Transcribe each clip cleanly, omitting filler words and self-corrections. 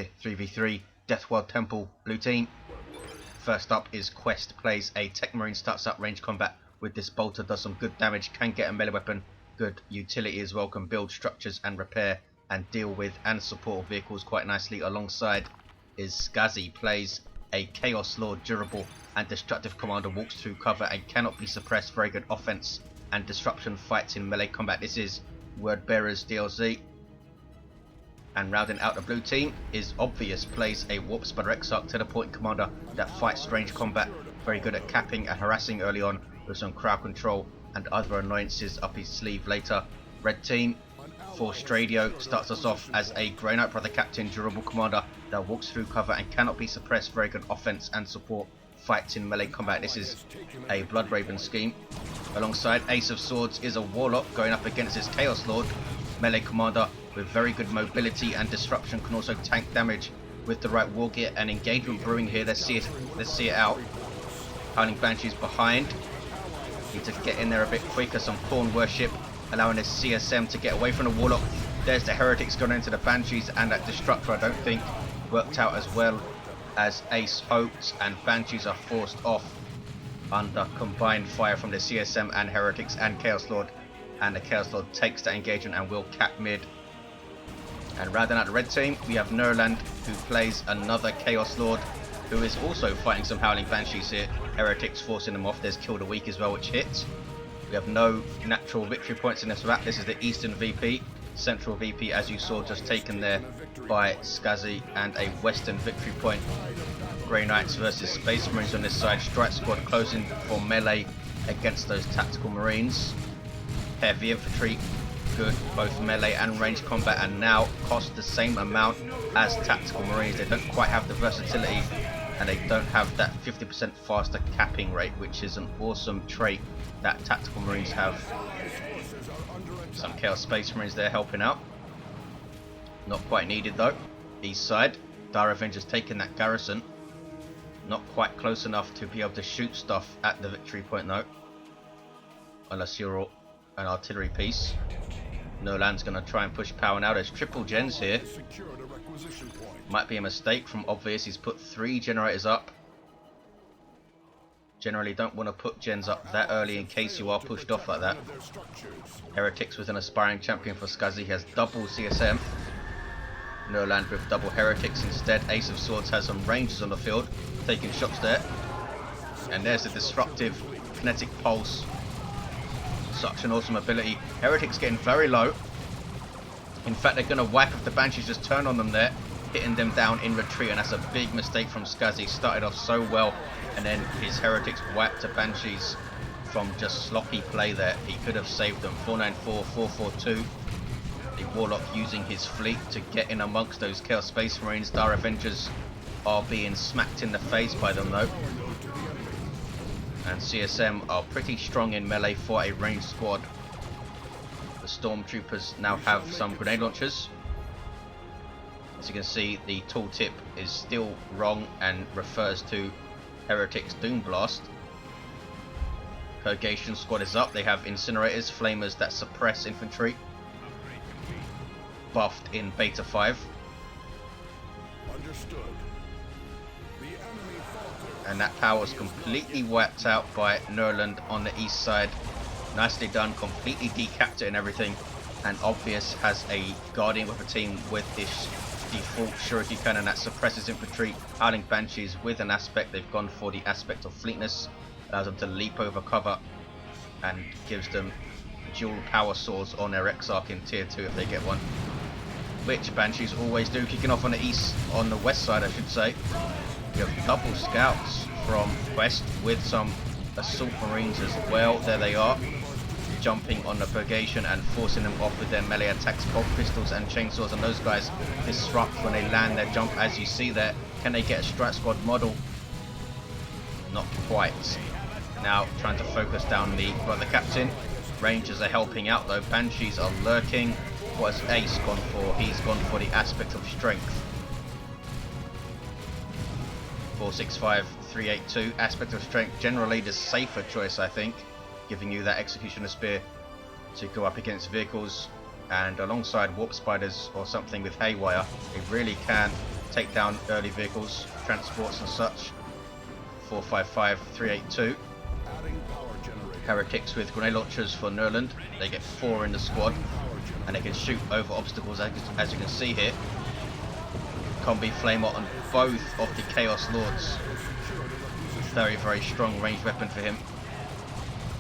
here, 3v3, Deathworld Temple, blue team. First up is Qwest, plays a Techmarine, starts up range combat with this bolter, does some good damage, can get a melee weapon, good utility as well, can build structures and repair and deal with and support vehicles quite nicely. Alongside is Sk4zi, plays a Chaos Lord, durable and destructive commander, walks through cover and cannot be suppressed, very good offense and disruption, fights in melee combat. This is Wordbearer's DLC. And rounding out the blue team is Obvious, plays a Warp Spider Exarch, teleporting commander that fights strange combat, very good at capping and harassing early on with some crowd control and other annoyances up his sleeve later. Red team, forestradio, starts us off as a Grey Knight Brother Captain, durable commander that walks through cover and cannot be suppressed, very good offense and support, fights in melee combat. This is a Blood Raven scheme. Alongside Ace of Swords is a Warlock going up against his Chaos Lord, melee commander with very good mobility and disruption, can also tank damage with the right war gear and engagement brewing here. Let's see it out. Howling Banshees behind. Need to get in there a bit quicker. Some Corn Worship allowing this CSM to get away from the Warlock. There's the Heretics going into the Banshees, and that Destructor I don't think worked out as well as Ace hoped, and Banshees are forced off under combined fire from the CSM and Heretics and Chaos Lord, and the Chaos Lord takes that engagement and will cap mid. And rounding out the red team, we have Nurland, who plays another Chaos Lord, who is also fighting some Howling Banshees here. Heretics forcing them off. There's Kill the Weak as well, which hits. We have no natural victory points in this map. This is the Eastern VP. Central VP, as you saw, just taken there by Sk4zi, and a Western victory point. Grey Knights versus Space Marines on this side. Strike Squad closing for melee against those Tactical Marines. Heavy Infantry, good both melee and range combat, and now cost the same amount as Tactical Marines. They don't quite have the versatility, and they don't have that 50% faster capping rate, which is an awesome trait that Tactical Marines have. Some Chaos Space Marines there helping out. Not quite needed though. East side, Dire Avengers taking that garrison. Not quite close enough to be able to shoot stuff at the victory point though, unless you're an artillery piece. Nurland's going to try and push power now. There's triple gens here. Might be a mistake from Obvious. He's put 3 generators up. Generally don't want to put gens up that early in case you are pushed off like that. Heretics with an aspiring champion for Sk4zi. He has double CSM. Nurland with double Heretics instead. Ace of Swords has some Rangers on the field, taking shots there. And there's the disruptive kinetic pulse. Such an awesome ability. Heretics getting very low. In fact, they're going to wipe if the Banshees just turn on them there, hitting them down in retreat, and that's a big mistake from Sk4zi. Started off so well, and then his Heretics wiped the Banshees from just sloppy play there. He could have saved them. 494, 442. The Warlock using his fleet to get in amongst those Chaos Space Marines. Dire Avengers are being smacked in the face by them though. And CSM are pretty strong in melee for a ranged squad. The Stormtroopers now have some grenade launchers. As you can see, the tooltip is still wrong and refers to Heretics Doom Blast. Purgation squad is up. They have incinerators, flamers that suppress infantry. Buffed in Beta 5. Understood. And that power was completely wiped out by Nurland on the east side. Nicely done, completely decapped it and everything. And Obvious has a Guardian with a team with this default Shuriken cannon that suppresses infantry. Howling Banshees with an aspect. They've gone for the aspect of fleetness. Allows them to leap over cover and gives them dual power swords on their Exarch in tier 2 if they get one. Which Banshees always do, kicking off on the west side I should say. You have double scouts from Qwest with some assault marines as well. There they are, jumping on the purgation and forcing them off with their melee attacks, bolt pistols and chainsaws, and those guys disrupt when they land their jump, as you see there. Can they get a strike squad model? Not quite. Now trying to focus down the Brother Captain. Rangers are helping out though. Banshees are lurking. What has Ace gone for? He's gone for the aspect of strength. 465, 382. Aspect of strength, generally the safer choice I think, giving you that Executioner Spear to go up against vehicles, and alongside Warp Spiders or something with Haywire, it really can take down early vehicles, transports and such. 455, 382. Heretics with grenade launchers for Nurland. They get 4 in the squad, and they can shoot over obstacles as you can see here. Combi Flamer on both of the Chaos Lords. Very, very strong ranged weapon for him.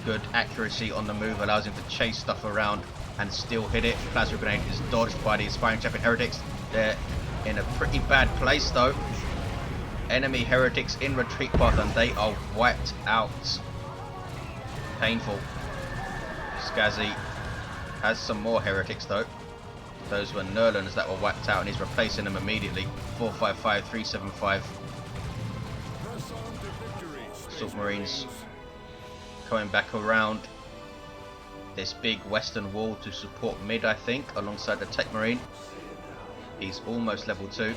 Good accuracy on the move, allows him to chase stuff around and still hit it. Plasma Grenade is dodged by the Aspiring Champion Heretics. They're in a pretty bad place though. Enemy Heretics in retreat path and they are wiped out. Painful. Sk4zi has some more Heretics though. Those were Nurlands that were wiped out and he's replacing them immediately. 455, 375. Assault Marines coming back around this big western wall to support mid, I think, alongside the Techmarine. He's almost level 2.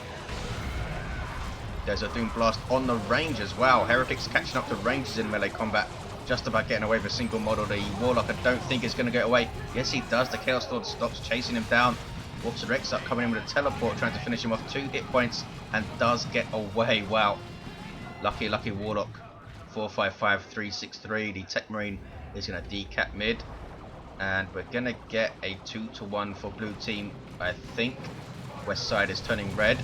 There's a Doom Blast on the Rangers. Wow, Heretics catching up to Rangers in melee combat. Just about getting away with a single model. The Warlock I don't think is going to get away. Yes, he does. The Chaos Lord stops chasing him down. Warps the Rex up, coming in with a teleport, trying to finish him off. 2 hit points and does get away. Wow. Lucky, lucky Warlock. 455, 363. The Techmarine is going to decap mid. And we're going to get a 2-to-1 for blue team, I think. West side is turning red.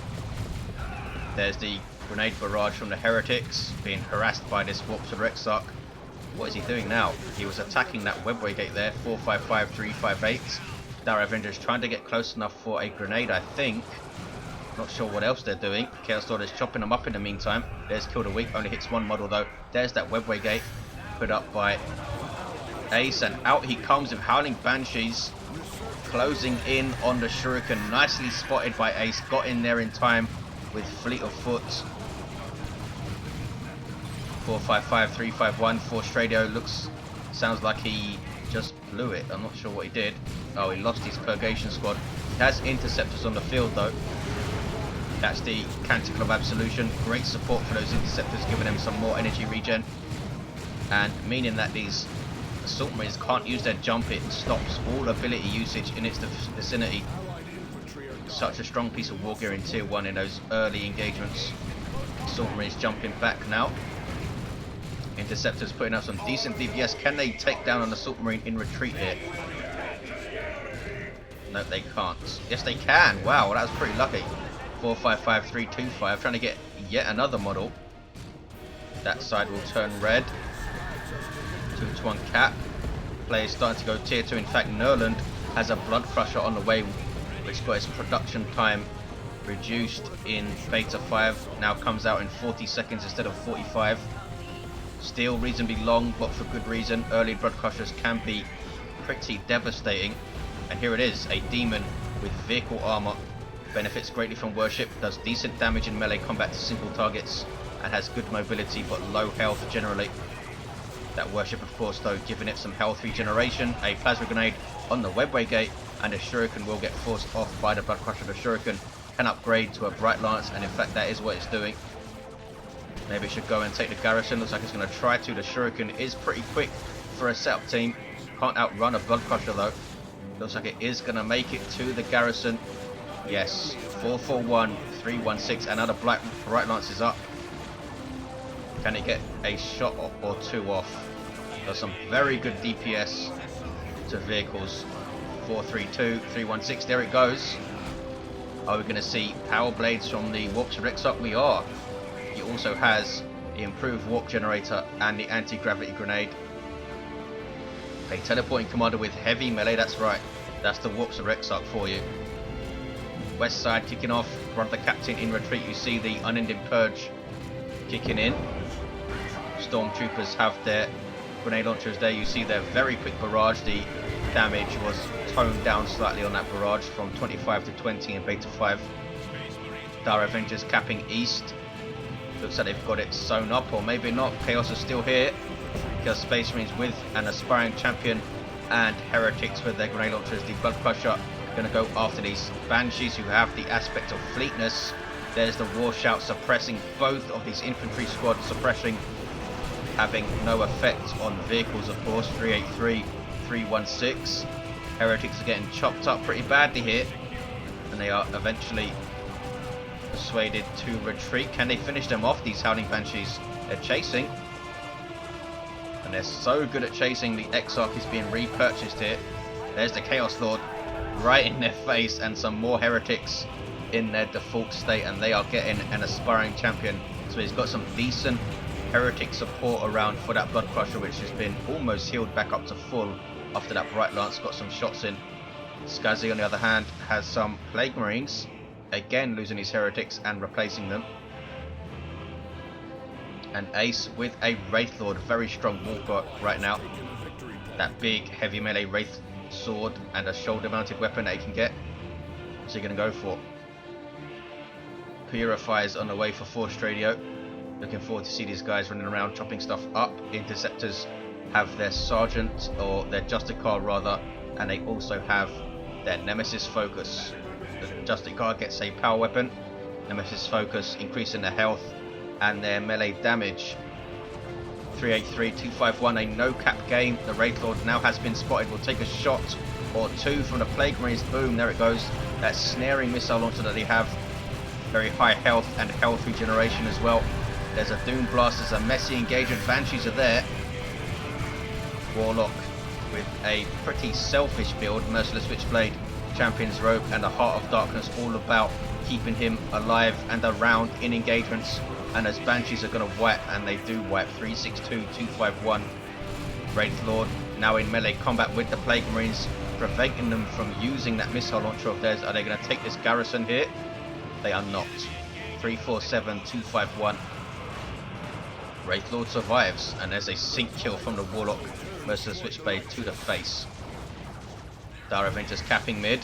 There's the grenade barrage from the Heretics, being harassed by this Warps of Exarch. What is he doing now? He was attacking that webway gate there. 455, 358. Dar Avengers trying to get close enough for a grenade, I think. Not sure what else they're doing. Chaos Lord is chopping them up in the meantime. There's Kill the Weak, only hits 1 model though. There's that webway gate put up by Ace, and out he comes with Howling Banshees, closing in on the Shuriken. Nicely spotted by Ace, got in there in time with Fleet of Foot. 455, 351. forestradio sounds like he just blew it. I'm not sure what he did. Oh, he lost his Purgation squad. He has interceptors on the field though. That's the Canticle of Absolution. Great support for those interceptors, giving them some more energy regen, and meaning that these Assault Marines can't use their jump. It stops all ability usage in its vicinity. Such a strong piece of war gear in tier 1 in those early engagements. Assault Marines jumping back now. Interceptors putting out some decent DPS. Can they take down an Assault Marine in retreat here? No, they can't. Yes, they can. Wow, that was pretty lucky. 455, 325. Trying to get yet another model. That side will turn red. 2-to-1 cap. Players starting to go tier 2. In fact, Nurland has a Blood Crusher on the way, which got its production time reduced in beta 5. Now comes out in 40 seconds instead of 45. Still reasonably long, but for good reason. Early Blood Crushers can be pretty devastating. And here it is, a demon with vehicle armor. Benefits greatly from worship, does decent damage in melee combat to simple targets, and has good mobility but low health generally. That worship, of course, though, giving it some health regeneration. A plasma grenade on the webway gate, and a shuriken will get forced off by the Blood Crusher. The shuriken can upgrade to a bright lance, and in fact that is what it's doing. Maybe it should go and take the garrison. Looks like it's going to try to. The shuriken is pretty quick for a setup team. Can't outrun a Blood Crusher though. Looks like it is going to make it to the garrison. Yes, 441, 316, another bright lance is up. Can it get a shot or 2 off? Does some very good DPS to vehicles. 432, 316, there it goes. Are we going to see power blades from the Warps of Exarch? We are. He also has the improved warp generator and the anti-gravity grenade. A teleporting commander with heavy melee, that's right. That's the Warps of Exarch for you. West side kicking off, front of the captain in retreat. You see the unending purge kicking in. Stormtroopers have their grenade launchers there. You see their very quick barrage. The damage was toned down slightly on that barrage from 25 to 20 in beta 5. Dar Avengers capping east. Looks like they've got it sewn up, or maybe not. Chaos is still here. Chaos Space Marines with an aspiring champion, and Heretics with their grenade launchers. The Blood Crusher going to go after these Banshees who have the aspect of fleetness. There's the War Shout suppressing both of these infantry squads, suppressing, having no effect on vehicles, of course. 383, 316. Heretics are getting chopped up pretty badly here, and they are eventually persuaded to retreat. Can they finish them off, these Howling Banshees? They're chasing. And they're so good at chasing, the Exarch is being repurchased here. There's the Chaos Lord right in their face, and some more heretics in their default state, and they are getting an aspiring champion. So he's got some decent heretic support around for that Blood Crusher, which has been almost healed back up to full after that Bright Lance got some shots in. Sk4zi on the other hand has some Plague Marines, again losing his heretics and replacing them. And Ace with a Wraith Lord, very strong walker right now. That big heavy melee Wraith sword and a shoulder mounted weapon that he can get. What's he going to go for? Purifiers on the way for forestradio. Looking forward to see these guys running around chopping stuff up. Interceptors have their Sergeant, or their Justicar rather, and they also have their Nemesis Focus. The Justicar gets a power weapon, Nemesis Focus increasing their health and their melee damage. 383, 251, a no cap game. The Wraith Lord now has been spotted. Will take a shot or two from the Plague Marines. Boom, there it goes. That snaring missile launcher that they have. Very high health and health regeneration as well. There's a Doom Blast, there's a messy engagement. Banshees are there. Warlock with a pretty selfish build. Merciless Switchblade, Champion's Robe and a Heart of Darkness, all about keeping him alive and around in engagements. And as Banshees are going to wipe, and they do wipe, 362, 251. Wraith Lord now in melee combat with the Plague Marines, preventing them from using that missile launcher of theirs. Are they going to take this garrison here? They are not. 347, 251. Wraith Lord survives, and there's a sync kill from the Warlock. Merciless Switchblade to the face. Dire Avengers capping mid.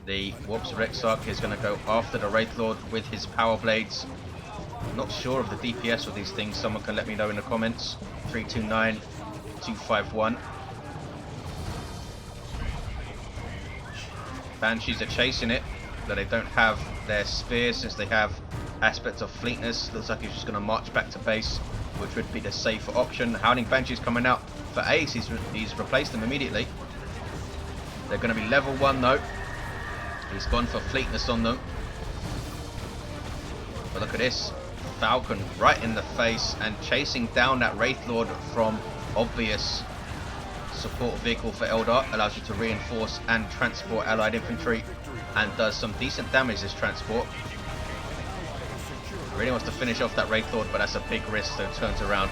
The Warps of Exarch is going to go after the Wraith Lord with his Power Blades. Not sure of the DPS of these things, someone can let me know in the comments. 329, 251. Banshees are chasing it, but they don't have their spears since they have aspects of fleetness. Looks like he's just going to march back to base, which would be the safer option. Howling Banshees coming out for Ace, he's replaced them immediately. They're going to be level 1 though. He's gone for fleetness on them. But look at this. Falcon right in the face and chasing down that Wraith Lord from obvious support vehicle for Eldar. Allows you to reinforce and transport allied infantry, and does some decent damage, this transport. Really wants to finish off that Wraith Lord, but that's a big risk, so turns around.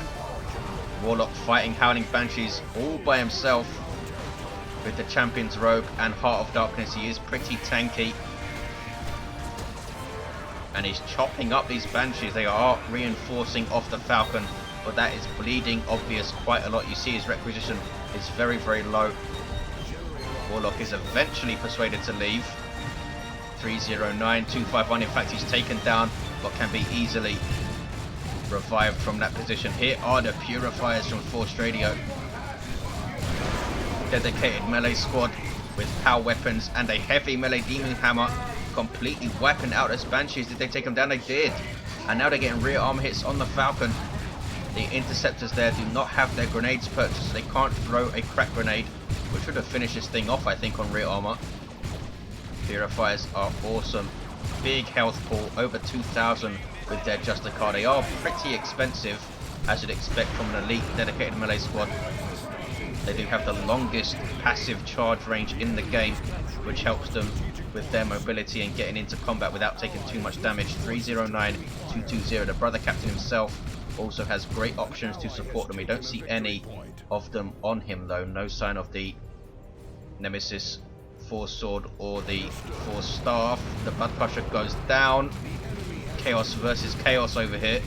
Warlock fighting Howling Banshees all by himself with the Champion's Robe and Heart of Darkness. He is pretty tanky. And he's chopping up these Banshees. They are reinforcing off the Falcon, but that is bleeding obvious quite a lot. You see his requisition is very, very low. Warlock is eventually persuaded to leave. 309, 251. In fact, he's taken down, but can be easily revived from that position. Here are the Purifiers from forestradio. Dedicated melee squad with power weapons and a heavy melee demon hammer, completely wiping out those Banshees. Did they take them down? They did. And now they're getting rear armor hits on the Falcon. The interceptors there do not have their grenades purchased, so they can't throw a crack grenade, which would have finished this thing off, I think, on rear armor. Purifiers are awesome. Big health pool, over 2,000 with their Justicar. They are pretty expensive, as you'd expect from an elite dedicated melee squad. They do have the longest passive charge range in the game, which helps them with their mobility and getting into combat without taking too much damage. 309, 220. The brother captain himself also has great options to support them. We don't see any of them on him though. No sign of the Nemesis Force Sword or the Force Staff. The Blood Crusher goes down. Chaos versus Chaos over here.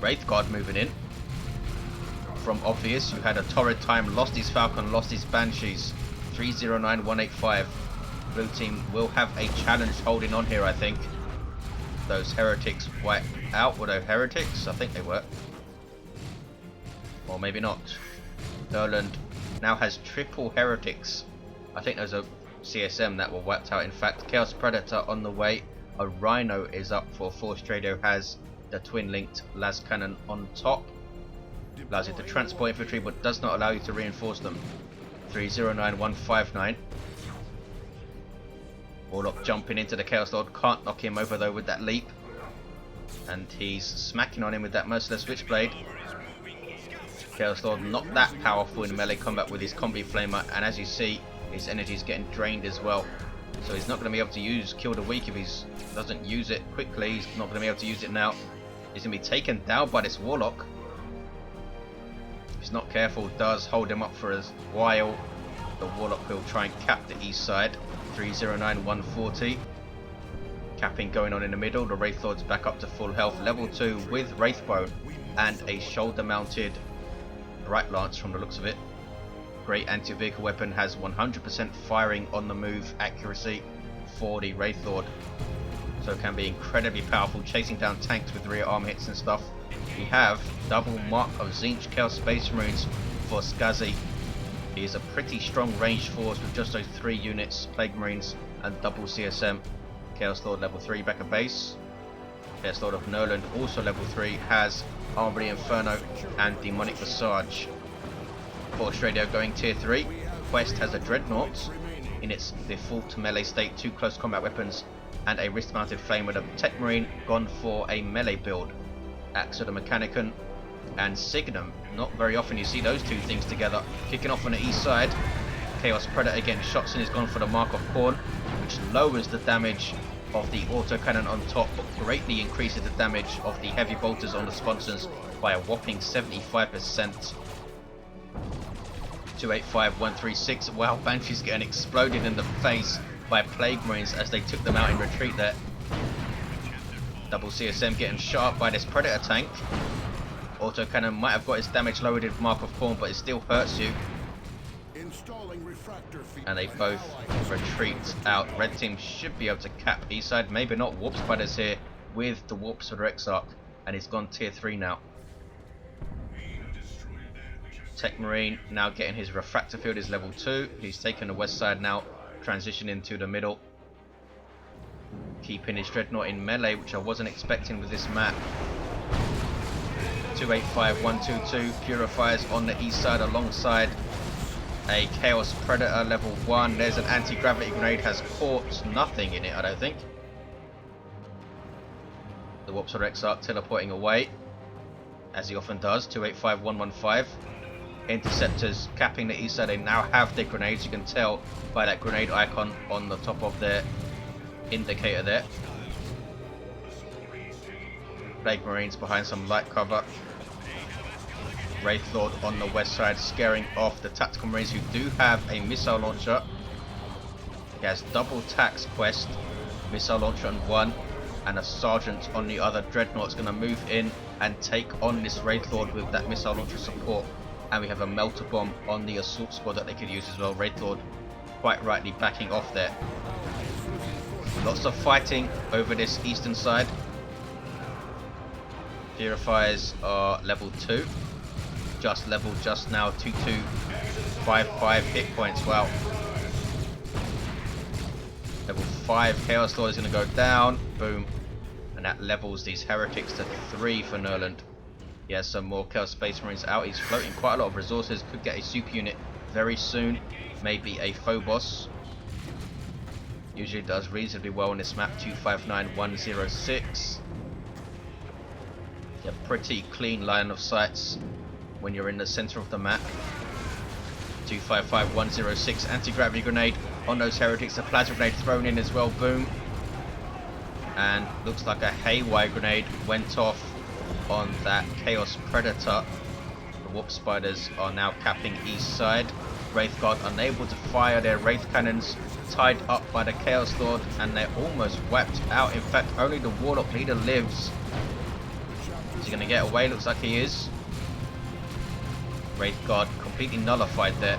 Wraith Guard moving in. From obvious, who had a torrid time, lost his Falcon, lost his Banshees. 309, 185. Blue team will have a challenge holding on here, I think. Those heretics wipe out. Were they heretics? I think they were. Or maybe not. Nurland now has triple heretics. I think there's a CSM that were wiped out. In fact, Chaos Predator on the way. A Rhino is up for forestradio. Has the twin-linked las cannon on top. Allows you to transport infantry, but does not allow you to reinforce them. 309, 159. Warlock jumping into the Chaos Lord, can't knock him over though with that leap. And he's smacking on him with that Merciless Switchblade. Chaos Lord not that powerful in melee combat with his Combi Flamer, and as you see, his energy is getting drained as well. So he's not going to be able to kill the weak if he doesn't use it quickly. He's not going to be able to use it now. He's going to be taken down by this Warlock. If he's not careful, does hold him up for a while. The Warlock will try and cap the east side. 309, 140. Capping going on in the middle. The Wraith Lord's back up to full health. Level 2 with Wraithbone and a shoulder mounted Bright Lance from the looks of it. Great anti-vehicle weapon, has 100% firing on the move accuracy for the Wraith Lord. So it can be incredibly powerful, chasing down tanks with rear arm hits and stuff. We have double Mark of Tzeentch Chaos Space Marines for Sk4zi. He is a pretty strong ranged force with just those 3 units, Plague Marines and double CSM. Chaos Lord level 3 back at base. Chaos Lord of Nurland also level 3, has Armory Inferno and Demonic Visage. Forestradio going tier 3. Qwest has a Dreadnought in its default melee state, 2 close combat weapons and a wrist mounted flame with a Techmarine, gone for a melee build. Axe of the Mechanicum and Signum. Not very often you see those 2 things together. Kicking off on the east side, Chaos Predator getting shots and is gone for the Mark of Khorne, which lowers the damage of the autocannon on top but greatly increases the damage of the heavy bolters on the sponsors by a whopping 75%. 285, 136. Wow, Banshee's getting exploded in the face by Plague Marines as they took them out in retreat there. Double CSM getting shot up by this Predator tank. Autocannon might have got its damage lowered with Mark of Khorne, but it still hurts you. And they both retreat out. Red team should be able to cap east side. Maybe not. Warp Spiders here with the Warps for the Exarch, and he's gone tier 3 now. Techmarine now getting his refractor field is level 2. He's taken the west side now, transitioning to the middle. Keeping his Dreadnought in melee, which I wasn't expecting with this map. 285, 122. Purifiers on the east side alongside a Chaos Predator level 1. There's an anti-gravity grenade, has caught nothing in it, I don't think. The Warps of Exarch teleporting away, as he often does. 285, 115. Interceptors capping the east side. They now have their grenades. You can tell by that grenade icon on the top of their indicator there. Plague Marines behind some light cover. Wraith Lord on the west side scaring off the Tactical Marines who do have a missile launcher. He has double tax Qwest, missile launcher on one, and a sergeant on the other. Dreadnought's going to move in and take on this Wraith Lord with that missile launcher support. And we have a melter bomb on the assault squad that they could use as well. Wraith Lord quite rightly backing off there. Lots of fighting over this eastern side. Purifiers are level 2. Just level just now. 2255 hit points. Wow. Level 5 Chaos Lord is going to go down. Boom. And that levels these heretics to 3 for Nurland. He has some more Chaos Space Marines out. He's floating quite a lot of resources. Could get a super unit very soon. Maybe a Phobos. Usually does reasonably well on this map. 259106. A pretty clean line of sights when you're in the center of the map. 255106 anti-gravity grenade on those heretics. A plasma grenade thrown in as well. Boom. And looks like a haywire grenade went off on that Chaos Predator. The Warp Spiders are now capping east side. Wraith Guard unable to fire their Wraith Cannons, tied up by the Chaos Lord, and they're almost wiped out. In fact, only the Warlock leader lives. Is he going to get away? Looks like he is. Wraith Guard completely nullified there.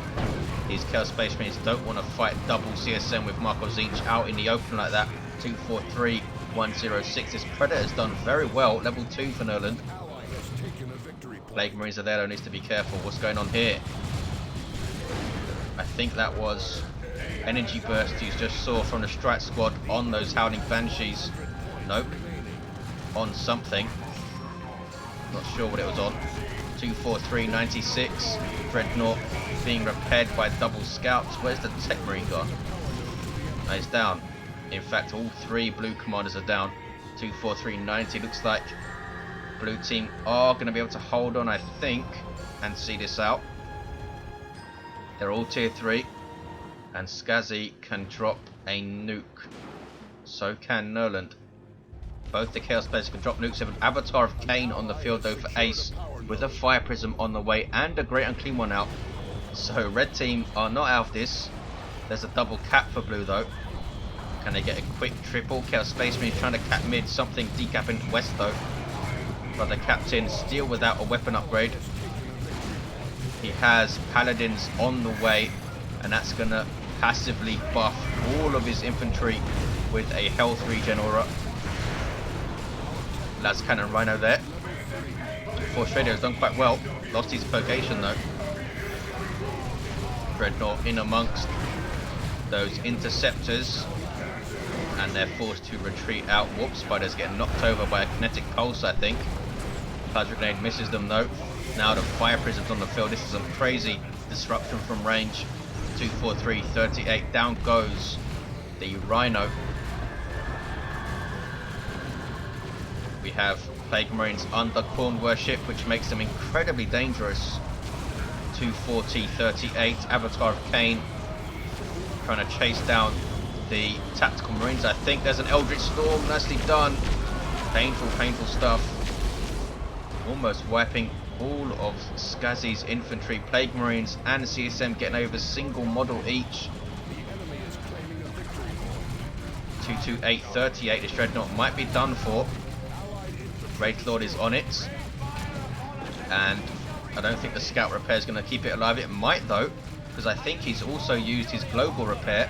These Chaos Space Marines don't want to fight double CSM with Mark of Tzeentch out in the open like that. 243106. This Predator's done very well. Level 2 for Nurland. Plague Marines are there, though, needs to be careful. What's going on here? I think that was energy burst you just saw from the strike squad on those Howling Banshees. Nope. On something. Not sure what it was on. 24396. Dreadnought being repaired by double scouts. Where's the Techmarine gone? No, he's down. In fact, all three blue commanders are down. 2, 4, 3, 90. Looks like blue team are going to be able to hold on, I think, and see this out. They're all tier 3, and Sk4zi can drop a nuke. So can Nurland. Both the Chaos players can drop nukes. With an Avatar of Cain on the field though for Ace, with a Fire Prism on the way and a Great Unclean One out. So red team are not out of this. There's a double cap for blue though. Can they get a quick triple? Chaos Space Marine trying to cap mid, something decapping West though. But the captain still without a weapon upgrade. He has Paladins on the way, and that's going to passively buff all of his infantry with a health regen aura. Las Cannon Rhino there. forestradio has done quite well. Lost his purgation though. Dreadnought in amongst those interceptors, and they're forced to retreat out. Warp Spiders getting knocked over by a kinetic pulse, I think. Plasma Grenade misses them though. Now the Fire Prisms on the field. This is some crazy disruption from range. 2, 4, 3, 38. Down goes the Rhino. We have Plague Marines under Corn Worship, which makes them incredibly dangerous. 240, 38. Avatar of Cain trying to chase down the Tactical Marines. I think there's an Eldritch Storm. Nicely done. Painful, painful stuff. Almost wiping all of Sk4zi's infantry. Plague Marines and CSM getting over single model each. 228, 38. This Dreadnought might be done for. Wraithlord is on it, and I don't think the Scout Repair is going to keep it alive. It might though, because I think he's also used his Global Repair.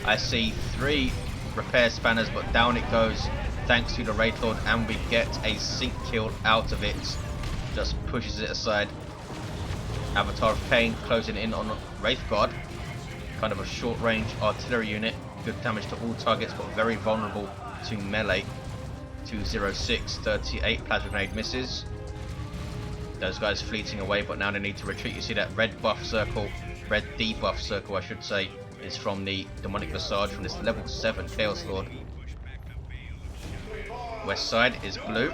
I see 3 repair spanners, but down it goes thanks to the Wraithlord, and we get a sync kill out of it. Just pushes it aside. Avatar of Cain closing in on Wraithguard. Kind of a short range artillery unit. Good damage to all targets, but very vulnerable to melee. 206, 38. Plasma Grenade misses. Those guys fleeting away, but now they need to retreat. You see that red buff circle, red debuff circle I should say, is from the Demonic Visage, from this level 7 Chaos Lord. West side is blue.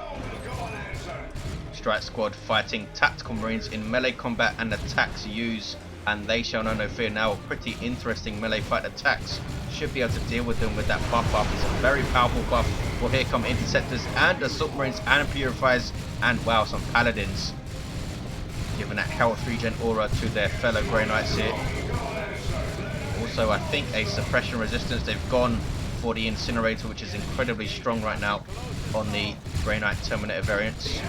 Strike Squad fighting Tactical Marines in melee combat, and attacks use, and they shall know no fear. Now a pretty interesting melee fight. Attacks should be able to deal with them with that buff up. It's a very powerful buff. Well, here come Interceptors and Assault Marines and Purifiers, and wow, some Paladins. Giving that health regen aura to their fellow Grey Knights here. Also, I think a suppression resistance. They've gone for the Incinerator, which is incredibly strong right now on the Grey Knight Terminator variants.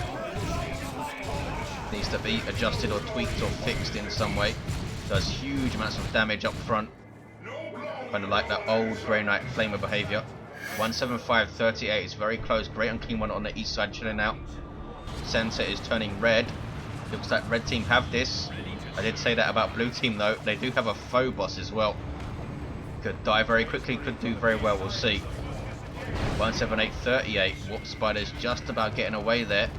Needs to be adjusted or tweaked or fixed in some way. Does huge amounts of damage up front. Kind of like that old Grey Knight Flamer behaviour. 175, 38 is very close. Great Unclean One on the east side chilling out. Center is turning red. Looks like red team have this. I did say that about blue team though. They do have a faux boss as well. Could die very quickly, could do very well, we'll see. 178, 38. Warp Spider's just about getting away there.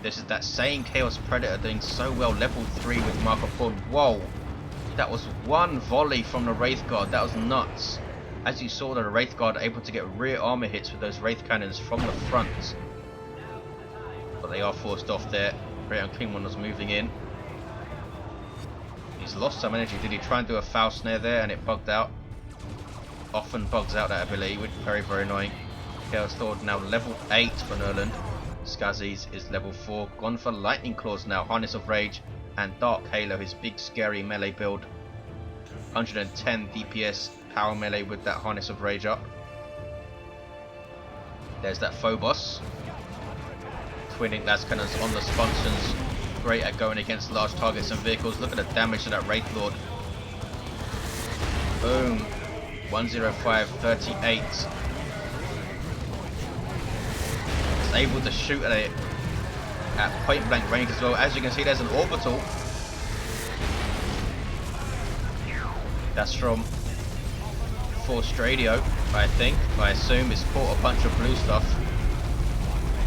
This is that same Chaos Predator doing so well. Level 3 with Mark of Corn. Whoa! That was one volley from the Wraithguard. That was nuts. As you saw, the Wraithguard are able to get rear armor hits with those Wraith Cannons from the front. But they are forced off there. Great Unclean One was moving in. He's lost some energy. Did he try and do a foul snare there and it bugged out? Often bugs out that ability, which is very, very annoying. Chaos Lord now level 8 for Nurland. Sk4zi's is level 4. Gone for Lightning Claws now. Harness of Rage and Dark Halo, his big scary melee build. 110 DPS power melee with that Harness of Rage up. There's that faux boss. Twinning las cannons on the Sponsons. Great at going against large targets and vehicles. Look at the damage to that Wraithlord. Boom. 105, 38. It's able to shoot at it at point blank range as well. As you can see, there's an orbital. That's from forestradio, I think. I assume it's caught a bunch of blue stuff.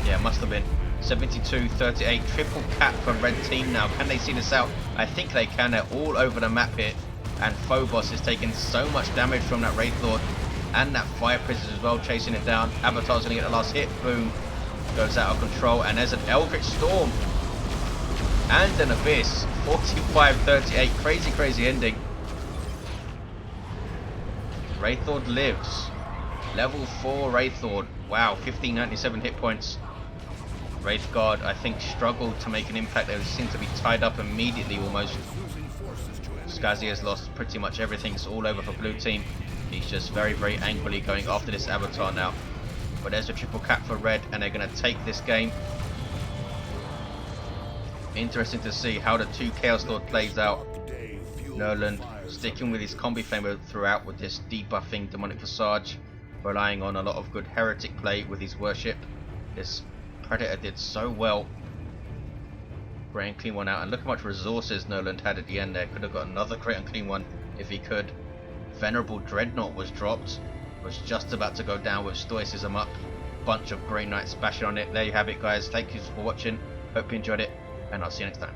Yeah, it must have been. 72, 38. Triple cap for red team now. Can they see this out? I think they can. They're all over the map here. And Phobos is taking so much damage from that Wraithlord. and that fire presence as well, chasing it down. Avatar's going to get the last hit. Boom. Goes out of control. And there's an Eldritch Storm. And an Abyss. 45-38. Crazy, crazy ending. Wraithord lives. Level 4 Wraithord. Wow, 1597 hit points. Wraithguard, I think, struggled to make an impact. They seem to be tied up immediately almost. Sk4zi has lost pretty much everything. It's all over for blue team. He's just very, very angrily going after this Avatar now. But there's a triple cap for red, and they're going to take this game. Interesting to see how the 2 Chaos Lord plays out. Nurland sticking with his combi flamer throughout with this debuffing demonic visage, relying on a lot of good heretic play with his worship. This Predator did so well. Great and clean one out, and look how much resources Nurland had at the end there. Could have got another great and clean one if he could. Venerable Dreadnought was dropped. Was just about to go down with Stoicism up. Bunch of Grey Knights bashing on it. There you have it, guys. Thank you for watching. Hope you enjoyed it, and I'll see you next time.